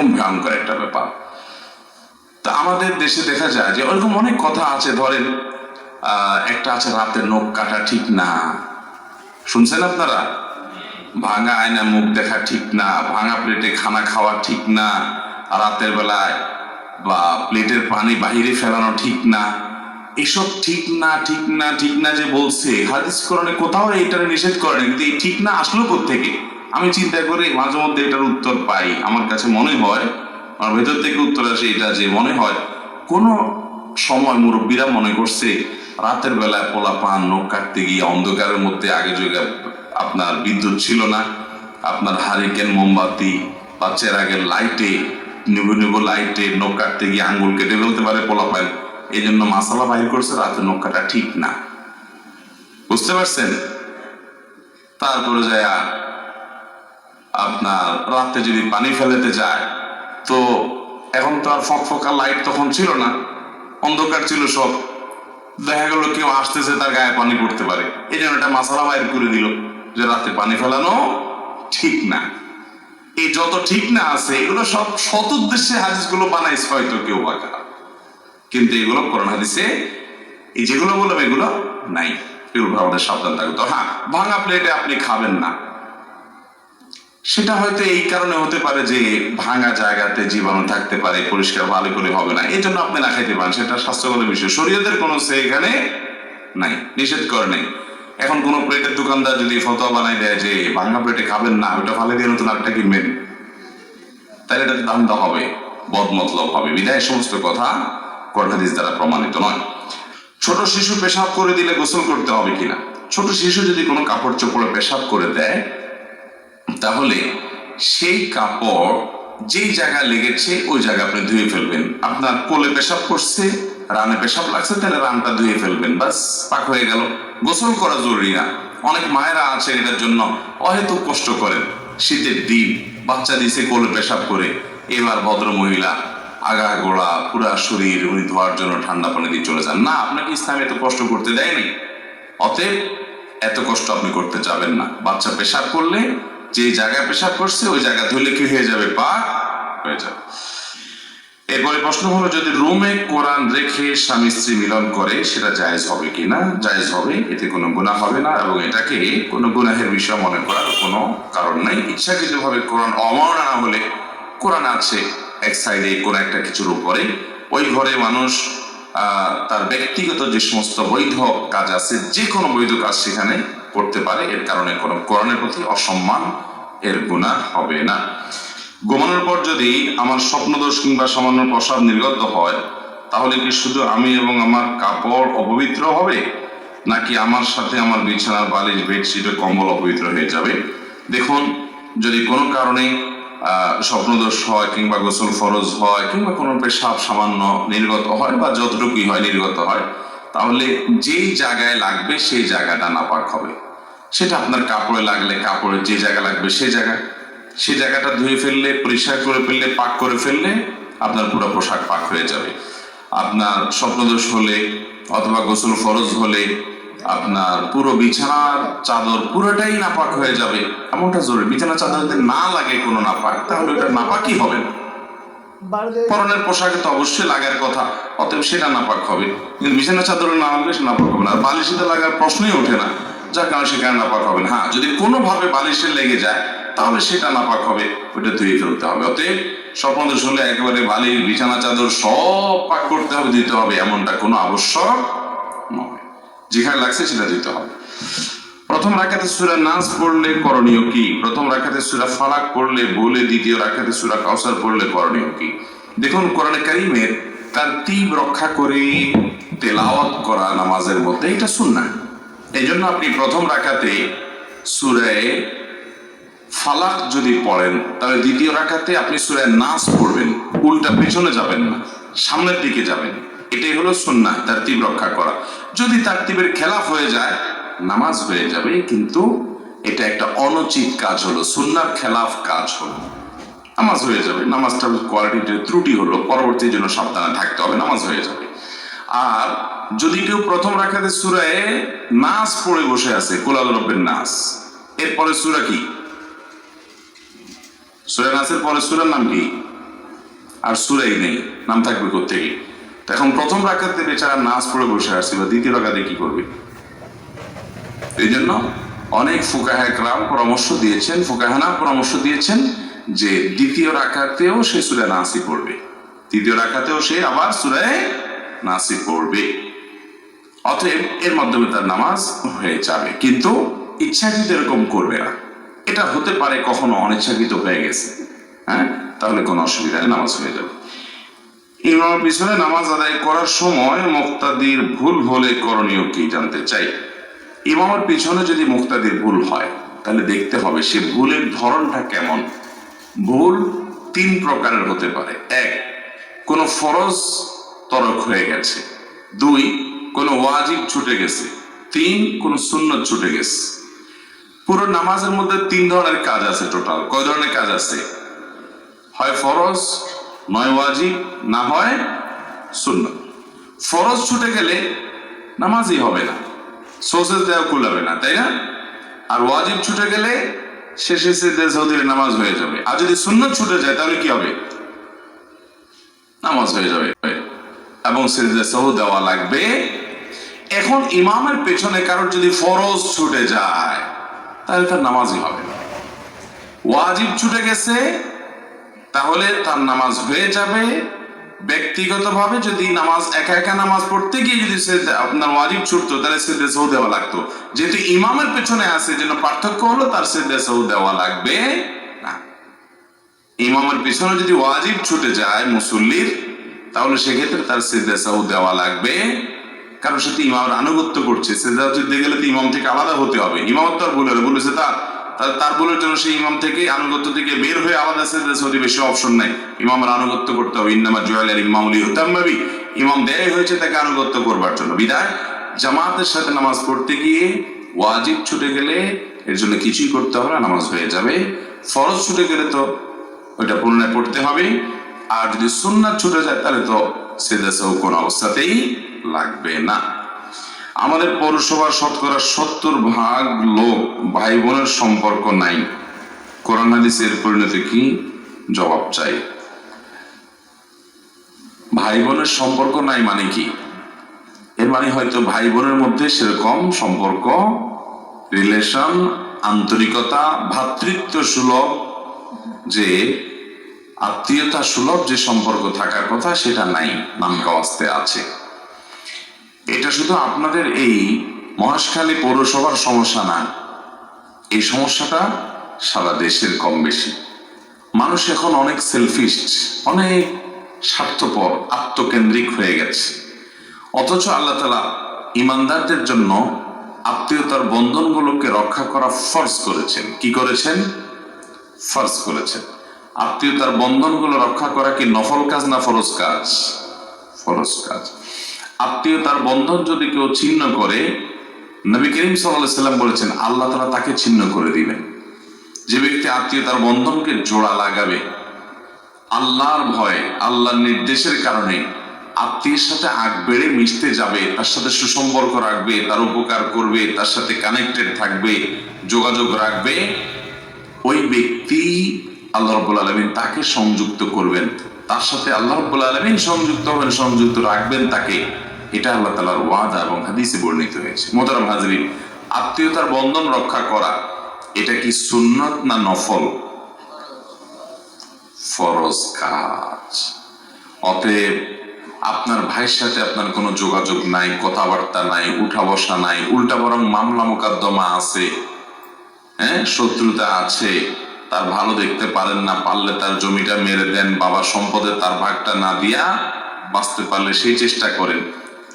এরকম ভয়ঙ্কর একটা ব্যাপার। তা আমাদের দেশে দেখা যায় যে ওরকম অনেক কথা আছে, ধরেন একটা আছে রাতের নখ কাটা ঠিক না, শুনছেন আপনারা? ভাঙা আয়না মুখ দেখা ঠিক না, ভাঙা প্লেটে খানা খাওয়া ঠিক না, রাতের বেলায় বা প্লেটের পানি বাহিরে ফেলানো ঠিক না। এসব ঠিক না ঠিক না ঠিক না যে বলছে, হাদিস কোরআনে কোথাও এটা নিষেধ করেনি, কিন্তু এই ঠিক না আসলো কোত্থেকে? আমি চিন্তা করি মাঝে মধ্যে এটার উত্তর পাই। আমার কাছে মনে হয়, আমার ভেতর থেকে উত্তর আসে এটা, যে মনে হয় কোনো সময় মুরব্বীরা মনে করছে রাতের বেলায় পোলাপান নখ কাটতে গিয়ে অন্ধকারের মধ্যে, আগে যুগে আপনার বিদ্যুৎ ছিল না, আপনার হারিকেন মোমবাতি বা চেরাগের লাইটে, নিবু নিবু লাইটে নখ কাটতে গিয়ে আঙ্গুল কেটে ফেলতে পারে পোলাপান, এই জন্য মাসালা বাহির করছে রাতে নখ কাটা ঠিক না। বুঝতে পারছেন? তারপরে যায় আপনার রাতে যদি পানি ফেলাতে যায়, তো এখন তো আর ফকফকা লাইট তখন ছিল না, অন্ধকার ছিল সব, দেখা গেল কেউ আসতেছে তার গায়ে পানি পড়তে পারে, এই জন্য একটা মাসালা বাইর করে দিল যে রাতে পানি ফেলানো ঠিক না। এই যত ঠিক না আছে এগুলো সব সৎ উদ্দেশ্যে হাদিসগুলো বানাইছে হয়তো কেউ বা কারা, কিন্তু এগুলো কোরআন হাদিসে এই যেগুলো বললাম এগুলো নাই। এগুলো আমাদের সাবধান থাকবে। তো হ্যাঁ, ভাঙা প্লেটে আপনি খাবেন না, সেটা হয়তো এই কারণে হতে পারে যে ভাঙা জায়গাতে জীবাণু থাকতে পারে, পরিষ্কার ভালো করে হবে না, এই জন্য আপনি না খাইতে পারেন, সেটা স্বাস্থ্যগত বিষয়, শরীয়তের কোনো সে এখানে নাই, নিষেধ করে নেই। এখন কোনো প্লেটের দোকানদার যদি ফতোয়া বানাই দেয় যে ভাঙা প্লেটে খাবেন না, ওটা ফালে দিয়ে নতুন আরেকটা কিনবেন, তাহলে এটা দামটা হবে, বদমতলব হবে। বিধায় সমস্ত কথা কোরআন হাদিস দ্বারা প্রমাণিত নয়। ছোট শিশু পেশাব করে দিলে গোসল করতে হবে কিনা? ছোট শিশু যদি কোনো কাপড় চোপড়ে পেশাব করে দেয়, তাহলে সেই কাপড় যেই জায়গায় লেগেছে ওই জায়গা আপনি ধুয়ে ফেলবেন। আপনার কোলে পেশাব করছে, রানে পেশাব লাগছে, তাহলে রানটা ধুয়ে ফেলবেন, বাস, পাক হয়ে গেল। গোসল করা জরুরি না। অনেক মায়েরা আছে এটার জন্য অহেতুক কষ্ট করেন। শীতের দিন বাচ্চা দিছে কোলে পেশাব করে, এবার ভদ্র মহিলা আগা গোড়া পুরা শরীর উনি ধোয়ার জন্য ঠান্ডা পানি দিয়ে চলে যান। না, আপনাকে ইসলাম এত কষ্ট করতে দেয়নি, অতএব এত কষ্ট আপনি করতে যাবেন না। বাচ্চা পেশাব করলে যে জায়গায় পেশাব করছে ওই জায়গা ধুলে কি হয়ে যাবে? পাক হয়ে যাবে। এরপরে প্রশ্ন হলো, যদি রুমে কোরআন রেখে স্বামী স্ত্রী মিলন করে সেটা জায়েজ হবে কিনা? জায়েজ হবে, এতে কোনো গুনাহ হবে না, এবং এটাকে কোনো গুনাহের বিষয় মনে করার কোনো কারণ নাই। ইচ্ছাকৃতভাবে কোরআন অমাননা হলে, কোরআন আছে এক সাইডে কোন একটা কিছুর উপরে, ওই ঘরে মানুষ তার ব্যক্তিগত যে সমস্ত বৈধ কাজ আছে, যে কোনো বৈধ কাজ সেখানে করতে পারে, এর কারণে কোনো কোরআনের প্রতি অসম্মান এর গুনাহ হবে না। ঘুমানোর পর যদি আমার স্বপ্নদোষ কিংবা সামান্য প্রসাব নির্গত হয়, তাহলে কি শুধু আমি এবং আমার কাপড় অপবিত্র হবে, নাকি আমার সাথে আমার বিছানার বালিশ, বেডশিট ও কম্বল অপবিত্র হয়ে যাবে? দেখুন, যদি কোনো কারণে স্বপ্নদোষ হয়, কিংবা গোসল ফরজ হয়, কিংবা কোনো পেশাব সামান্য নির্গত হয়, বা যতটুকুই হয় নির্গত হয়, তাহলে যেই জায়গায় লাগবে সেই জায়গাটা নাপাক হবে। সেটা আপনার কাপড়ে লাগলে কাপড়ের যে জায়গা লাগবে সেই জায়গাটা ধুয়ে ফেললে, পরিষ্কার করে ফেললে, পাক করে ফেললে আপনার পুরো পোশাক পাক হয়ে যাবে। আপনার স্বপ্নদোষ হলে অথবা গোসল ফরজ হলে আপনার পুরো বিছানার চাদর পুরোটাই নাপাক হয়ে যাবে, এমনটা জরুরি। বিছানার চাদর যদি না লাগে কোনো নাপাক, তাহলে ওটা নাপাকই হবে না। পরনের পোশাকে তো অবশ্যই লাগার কথা, অতএব সেটা নাপাক হবে, কিন্তু বিছানার চাদরে না লাগলে সে নাপাক হবে না। আর বালিশে লাগার প্রশ্নই ওঠে না, যার কারণে সেখানে নাপাক হবে না। হ্যাঁ, যদি কোনোভাবে বালিশে লেগে যায় তাহলে সেটা নাপাক হবে, ওইটা ধুয়ে ফেলতে হবে। অতএব স্বপ্নদোষ হলে একেবারে বালিশ, বিছানা চাদর সব পাক করতে হবে, দিতে হবে, এমনটা কোনো আবশ্যক নয়। যেখানে লাগছে সেটা দিতে হবে। প্রথম রাকাতে সূরা নাস পড়লে করণীয় কি? প্রথম রাকাতে সূরা ফালাক পড়লে বলে, দ্বিতীয় রাকাতে সূরা কাউসার পড়লে করণীয় কি? দেখুন, কোরআনে কারীমের তারতিব রক্ষা করে তেলাওয়াত করা নামাজের মধ্যে এটা সুন্নাহ। এই জন্য আপনি প্রথম রাকাতে সূরা ফালাক যদি পড়েন, তাহলে দ্বিতীয় রাকাতে আপনি সূরা নাস পড়বেন, উল্টা পেছনে যাবেন না, সামনের দিকে যাবেন। এটাই হলো সুন্নাহ, তারতিব রক্ষা করা। যদি তারতিবের খেলাফ হয়ে যায় নামাজ হয়ে যাবে, কিন্তু এটা একটা অনুচিত কাজ হলো, সুন্নাহর খেলাফ কাজ হলো, নামাজ হয়ে যাবে। নামাজটা কোয়ালিটিতে ত্রুটি হলো, পরবর্তীর জন্য সাবধানে থাকতে হবে, নামাজ হয়ে যাবে। আর যদি কেউ প্রথম রাকাতে সূরা নাস পড়ে বসে আছে, কুল আউযু বিরাব্বিন নাস, এরপরে সূরা কি? সূরা নাসের পরে সূরার নাম কি? আর সূরাই নেই, নাম থাকবে কোত্থেকে? এখন প্রথম রাকাতে বেচারা নামাজ পড়ে বসে আসছে, বা দ্বিতীয় রাকাতে কি করবে? এই জন্য অনেক ফুকাহে কেরাম পরামর্শ দিয়েছেন, ফুকাহানা পরামর্শ দিয়েছেন যে দ্বিতীয় রাকাতেও সে সূরা নাসই পড়বে, তৃতীয় রাকাতেও সে আবার সূরা নাসই পড়বে। অতএব এর মাধ্যমে তার নামাজ হয়ে যাবে, কিন্তু ইচ্ছাকৃত এরকম করবে না। এটা হতে পারে কখনো অনিচ্ছাকৃত হয়ে গেছে, হ্যাঁ, তাহলে কোনো অসুবিধা নেই, নামাজ হয়ে যাবে। ইমামের পিছনে নামাজ আদায় করার সময় মুক্তাদির ভুল হলে করণীয় কি জানতে চাই। ইমামের পিছনে যদি মুক্তাদির ভুল হয় তাহলে দেখতে হবে সে ভুলের ধরনটা কেমন। ভুল তিন প্রকারের হতে পারে। এক, কোনো ফরজ তরক হয়ে গেছে। দুই, কোনো ওয়াজিব ছুটে গেছে। তিন, কোনো সুন্নত ছুটে গেছে। পুরো নামাজের মধ্যে তিন ধরনের কাজ আছে। টোটাল কয় ধরনের কাজ আছে? হয় ফরজ, নয় ওয়াজিব, না হয় সুন্নত। ফরজ ছুটে গেলে নামাজই হবে না, সোসেস দেওয়া কুলাবে না, তাই না? আর ওয়াজিব ছুটে গেলে শেষে সিজদা সাহু দিলে নামাজ হয়ে যাবে। আর যদি সুন্নত ছুটে যায় তাহলে কি হবে? নামাজ হয়ে যাবে এবং সিজদা সাহু দেওয়া লাগবে। এখন ইমামের পেছনে কারোর যদি ফরজ ছুটে যায় তাহলে তার নামাজই হবে না। ওয়াজিব ছুটে গেছে তাহলে তার নামাজ হয়ে যাবে। ব্যক্তিগতভাবে যদি নামাজ একা একা নামাজ পড়তে গিয়ে যদি আপনার ওয়াজিব ছুটতো তাহলে সিজদা সাহু দেওয়া লাগতো। যেহেতু ইমামের পেছনে আছে যেন পার্থক্য হলো তার সিজদা সাহু দেওয়া লাগবে না। ইমামের পিছনে যদি ওয়াজিব ছুটে যায় মুসল্লির তাহলে সেক্ষেত্রে তার সিজদা সাহু দেওয়া লাগবে, কারণ সে তো ইমামের আনুগত্য করছে। সিজদা দিতে গেলে তো ইমাম থেকে আলাদা হতে হবে। ইমাম তো আর বলেছে তার বলের জন্য সেই ইমাম থেকে আনুগত্য থেকে বের হয়ে আলাদা সিজদা সাহু বেশি অপশন নাই। ইমামের আনুগত্য করতে হবে। ইন্নামা জুইলা ইমামু লিইউতাম্মা বিহি, ইমাম দেয় হয়েছে তাকে আনুগত্য করবার জন্য। বিধায় জামাতের সাথে নামাজ পড়তে গিয়ে ওয়াজিব ছুটে গেলে এর জন্য কিছুই করতে হবে না, নামাজ হয়ে যাবে। ফরজ ছুটে গেলে তো ওইটা পুনরায় পড়তে হবে। আর যদি সুন্নাত ছুটে যায় তাহলে তো সিজদা সাহু কোনো অবস্থাতেই লাগবে না। আমাদের পৌরসভার শতকরা 70% লোক ভাই বোনের সম্পর্ক নাই, কোরআন হাদিসের পরিণতি কি? জবাব চাই। ভাই বোনের সম্পর্ক নাই মানে কি? এর মানে হয়তো ভাই বোনের মধ্যে সেরকম সম্পর্ক, রিলেশন, আন্তরিকতা, ভ্রাতৃত্ব সুলভ, যে আত্মীয়তা সুলভ যে সম্পর্ক থাকার কথা সেটা নাই, নামকাওয়াস্তে আছে। এটা শুধু আপনাদের এই মহেশখালী পৌরসভার সমস্যা না, এই সমস্যাটা সারা দেশের কম বেশি। মানুষ এখন অনেক সেলফিশ, অনেক স্বার্থপর, আত্মকেন্দ্রিক হয়ে গেছে। অথচ আল্লাহ তাআলা ইমানদারদের জন্য আত্মীয়তার বন্ধনগুলোকে রক্ষা করা ফরজ করেছেন। কি করেছেন? ফরজ করেছেন। আত্মীয়তার বন্ধনগুলো রক্ষা করা কি নফল কাজ না ফরজ কাজ? ফরজ কাজ। আত্মীয়তার বন্ধন যদি কেউ ছিন্ন করে, নবী করিম সাল্লাল্লাহু আলাইহি সাল্লাম বলেছেন আল্লাহ তাআলা তাকে ছিন্ন করে দিবেন। যে ব্যক্তি আত্মীয়তার বন্ধনকে জোড়া লাগাবে আল্লাহর ভয়ে, আল্লাহর নির্দেশের কারণে, আত্মীয়ের সাথে আগ বেড়ে মিশতে যাবে, তার সাথে সুসম্পর্ক রাখবে, তার উপকার করবে, তার সাথে কানেক্টেড থাকবে, যোগাযোগ রাখবে, ওই ব্যক্তি আল্লাহ রাব্বুল আলামিন তাকে সংযুক্ত করবেন, তার সাথে আল্লাহ রাব্বুল আলামিন সংযুক্ত হবেন, সংযুক্ত রাখবেন তাকে। এটা আল্লাহ তাআলার ওয়াদা এবং হাদিসে বর্ণিত হয়েছে। মোহতারাম হাজিরিন, আত্মীয়তার বন্ধন রক্ষা করা এটা কি সুন্নত না নফল? ফরজ কাজ। অতএব আপনার ভাইয়ের সাথে আপনার কোনো যোগাযোগ নাই, কথাবার্তা নাই, উঠা বসা নাই, উল্টা বরং মামলা মোকদ্দমা আছে, হ্যাঁ, শত্রুতা আছে, তার ভালো দেখতে পারেন না, পারলে তার জমিটা মেরে দেন, বাবার সম্পদে তার ভাগটা না দিয়া বাঁচতে পারলে সেই চেষ্টা করেন।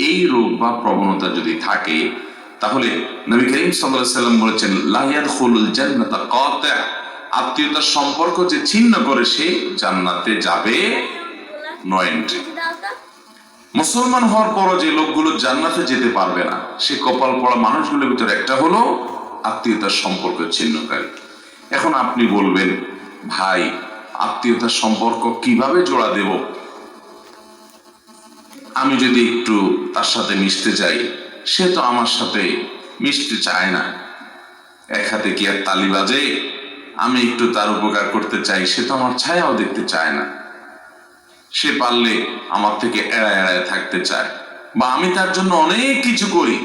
এই রোগ বা প্রবণতা যদি থাকে তাহলে নবী করিম সাল্লাল্লাহু আলাইহি সাল্লাম বলেছেন লা ইয়াদখুলুল জান্নাতা কাতি', আত্মীয়তার সম্পর্ক যে ছিন্ন করে সে জান্নাতে যাবে নো এন্ট্রি। মুসলমান হওয়ার পরও যে লোকগুলো জান্নাতে যেতে পারবে না সে কপাল পড়া মানুষগুলোর ভিতরে একটা হলো আত্মীয়তার সম্পর্ক ছিন্নকারী। এখন আপনি বলবেন ভাই আত্মীয়তার সম্পর্ক কিভাবে জোড়া দেব? আমি যদি একটু তার সাথে মিশতে যাই সে তো আমার সাথে মিশতে চায় না, এক হাতে কি আর তালি বাজে? আমি একটু তার উপকার করতে চাই সে তো আমার ছায়াও দেখতে চায় না। সে পারলে আমার থেকে এড়ায় এড়ায় থাকতে চায়, বা আমি তার জন্য অনেক কিছু করি,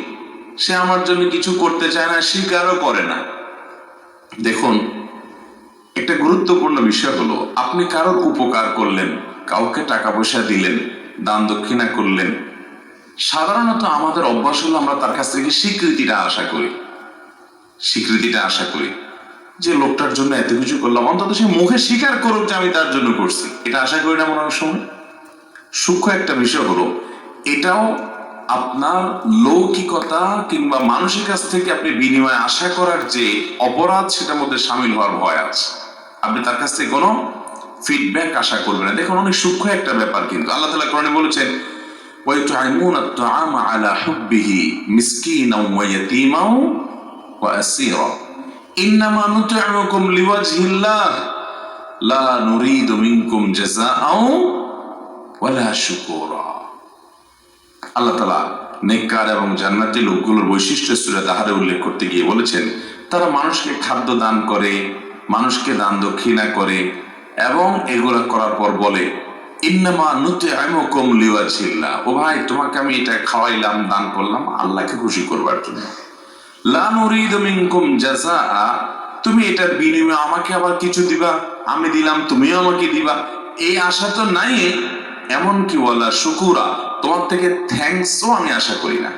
সে আমার জন্য কিছু করতে চায় না, স্বীকারও করে না। দেখুন, একটা গুরুত্বপূর্ণ বিষয় হলো, আপনি কারোর উপকার করলেন, কাউকে টাকা পয়সা দিলেন, দান দক্ষিণা করলেন, সাধারণত আমাদের অভ্যাস হলো আমরা তার কাছ থেকে স্বীকৃতিটা আশা করি। যে লোকটার জন্য এত কিছু করলাম, অন্তত সে মুখে স্বীকার করুক যে আমি তার জন্য করছি। এটা আশা করি না মনে সময়। সূক্ষ্ম একটা বিষয় হলো, এটাও আপনার লৌকিকতা কিংবা মানুষের কাছ থেকে আপনি বিনিময় আশা করার যে অপরাধ, সেটার মধ্যে সামিল হওয়ার ভয় আছে। আপনি তার কাছ থেকে কোনো ফিডব্যাক আশা করবেন না। দেখুন, অনেক সূক্ষ্ম একটা ব্যাপার, কিন্তু আল্লাহ তাআলা কোরআনে বলেছেন, وَيُطْعِمُونَ الطَّعَامَ عَلَى حُبِّهِ مِسْكِينًا وَيَتِيمًا وَأَسِيرًا إِنَّمَا نُطْعِمُكُمْ لِوَجْهِ اللَّهِ لَا نُرِيدُ مِنكُمْ جَزَاءً وَلَا شُكُورًا। আল্লাহ তাআলা নেককার এবং জান্নাতি লোকগুলোর বৈশিষ্ট্য সূরা তাহারে উল্লেখ করতে গিয়ে বলেছেন, তারা মানুষকে খাদ্য দান করে, মানুষকে দান দক্ষিণা করে, এবং এগুলো করার পর বলে, ইন্নামা নুতইমুকুম লিওয়াজহিল্লাহ, ও ভাই, তোমাকে আমি এটা খাওয়াইলাম, দান করলাম আল্লাহকে খুশি করবার জন্য। লা নুরিদু মিনকুম জাযাআ, তুমি এটার বিনিময়ে আমাকে আবার কিছু দিবা, আমি দিলাম তুমিও আমাকে দিবা, এই আশা তো নাই। এমনকি ওয়ালা শুকুরা, তোমার থেকে থ্যাঙ্কসও আমি আশা করি না।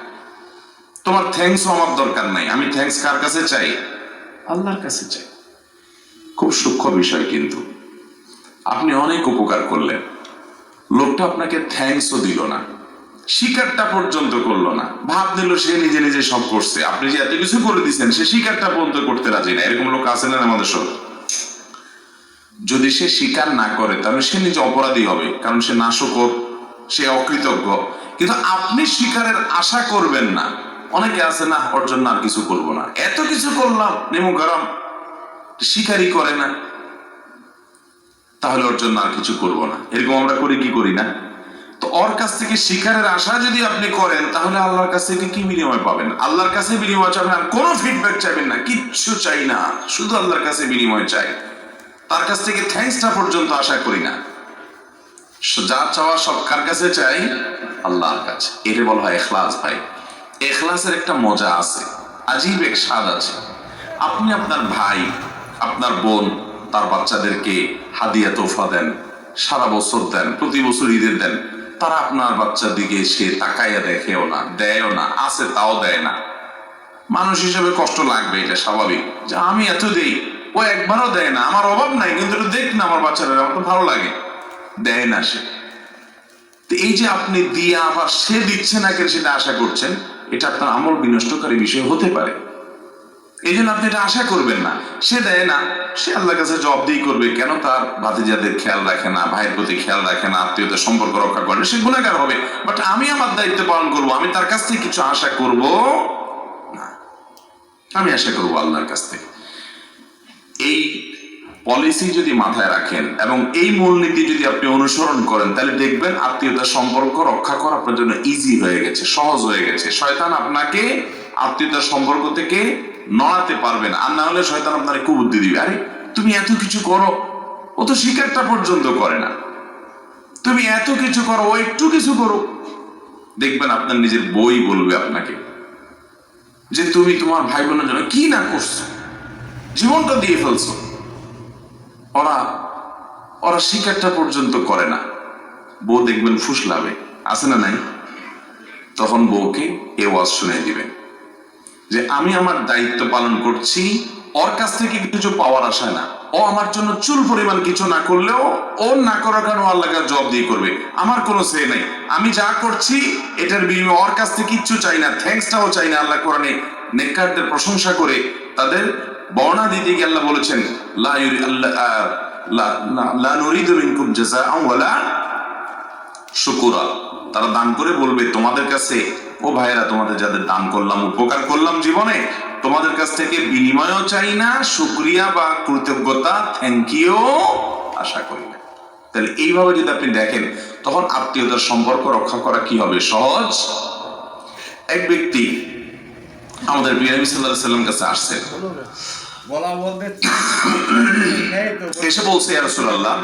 তোমার থ্যাঙ্কসও আমার দরকার নাই। আমি থ্যাঙ্কস কার কাছে চাই? আল্লাহর কাছে চাই। খুব সূক্ষ্ম বিষয়, কিন্তু আপনি অনেক উপকার করলেন, লোকটা আপনাকে থ্যাঙ্কসও দিল না, স্বীকারটা পর্যন্ত করলো না, ভাব দিল সে নিজে নিজে সব করছে। আপনি যে এত কিছু করে দিচ্ছেন, সে স্বীকারটা পর্যন্ত করতে রাজি না। এরকম লোক আছে না আমাদের সব? যদি সে স্বীকার না করে, তাহলে সে নিজে অপরাধী হবে, কারণ সে নাশকর, সে অকৃতজ্ঞ। কিন্তু আপনি স্বীকারের আশা করবেন না। অনেকে আছে, না ওর জন্য আর কিছু করবো না, এত কিছু করলাম, নেমু গরম, স্বীকারই করে না, তাহলে ওর জন্য আর কিছু করবো না। এরকম আমরা করি কি করি না? তো ওর কাছ থেকে স্বীকারের আশা যদি আপনি করেন, তাহলে আল্লাহর কাছ থেকে কি বিনিময় পাবেন? আল্লাহর কাছে বিনিময় চাবেন, আর কোনো ফিডব্যাক চাইবেন না, কিচ্ছু চাই না, শুধু আল্লাহর কাছে বিনিময় চাই। তার কাছ থেকে থ্যাঙ্কসটা পর্যন্ত আশা করি না। যা চাওয়া সব কার কাছে চাই? আল্লাহর কাছে। এর বলা হয় ইখলাস। ভাই, ইখলাসের একটা মজা আছে, আজীব এক স্বাদ আছে। আপনি আপনার ভাই, আপনার বোন, তার বাচ্চাদেরকে হাদিয়া তোফা দেন, সারা বছর দেন, প্রতি বছর ঈদের দেন, তারা আপনার বাচ্চার দিকে সে তাকাইয়া দেখেও না, দেয়ও না, আছে তাও দেয় না। মানুষ হিসেবে কষ্ট লাগবে, এটা স্বাভাবিক, যে আমি এত দেই, ও একবারও দেয় না। আমার অভাব নাই, কিন্তু একটু দেখ না আমার বাচ্চারা, আমার তো ভালো লাগে, দেয় না সে। তো এই যে আপনি দিয়ে আবার সে দিচ্ছে না কেন, সেটা আশা করছেন, এটা আপনার আমল বিনষ্টকারী বিষয় হতে পারে। এই জন্য আপনি এটা আশা করবেন না। সে দেয় না, সে আল্লাহর কাছে জবাবদিহি করবে, কেন তার ভাতিজাদের খেয়াল রাখে না, ভাইয়ের প্রতি খেয়াল রাখে না, আত্মীয়তার সম্পর্ক রক্ষা করে, সে গুনাহগার হবে। বাট আমি আমার দায়িত্ব পালন করব, আমি তার কাছ থেকে কিছু আশা করব না, আমি আশা করব আল্লাহর কাছ থেকে। এই পলিসি যদি মাথায় রাখেন এবং এই মূলনীতি যদি আপনি অনুসরণ করেন, তাহলে দেখবেন আত্মীয়তার সম্পর্ক রক্ষা করা আপনার জন্য ইজি হয়ে গেছে, সহজ হয়ে গেছে। শয়তান আপনাকে আত্মীয়তার সম্পর্ক থেকে নড়াতে পারবে না। আর না হলে শয়তান আপনাকে কুবুদ্ধি দিবে, আরে তুমি এত কিছু করো, ও তো স্বীকারটা পর্যন্ত করে না, তুমি এত কিছু করো, ও একটু কিছু করো। দেখবেন আপনার নিজের বই বলবে আপনাকে যে তুমি তোমার ভাই বোনের জন্য কি না করছো, জীবনটা দিয়ে ফেলছো। ওরা ওরা স্বীকারটা পর্যন্ত করে না। বউ দেখবেন ফুসলাবে, আছে না নাই? তখন বউকে এ ওয়াজ শুনে দিবেন যে আমি আমার দায়িত্ব পালন করছি, ওর কাছ থেকে কিছু পাওয়ার আশা না। ও আমার জন্য চুল পরিমাণ কিছু না করলেও, ও না করার কারণে আল্লাহকে জবাব দিয়ে করবে, আমার কোনো সে নাই। আমি যা করছি এটার বিনিময়ে ওর কাছ থেকে কিচ্ছু চাই না, থ্যাঙ্কসটাও চাই না। আল্লাহ কোরআনে নেককারদের প্রশংসা করে তাদের বর্ণনা দিতে গিয়ে আল্লাহ বলেছেন, লা নুরিদু মিনকুম জাযাআন ওয়ালা শুকুরা। তারা দান করে বলবে তোমাদের কাছে, ও ভাইয়েরা, তোমাদের যাদের দান করলাম, উপকার করলাম জীবনে, তোমাদের কাছ থেকে বিনিময়ও চাই না, শুকরিয়া বা কৃতজ্ঞতা, থ্যাংক ইউ আশা করি না। তাহলে এইভাবে যদি আপনি দেখেন, তখন আত্মীয়তার সম্পর্ক রক্ষা করা কি হবে? সহজ। এক ব্যক্তি আমাদের নবী সাল্লাল্লাহু আলাইহি ওয়াসাল্লাম কাছে আসছেন, এসে বলছে, ইয়া রাসূলুল্লাহ,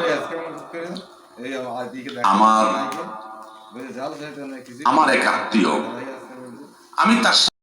আমার আমার এক আত্মীয়, আমি তার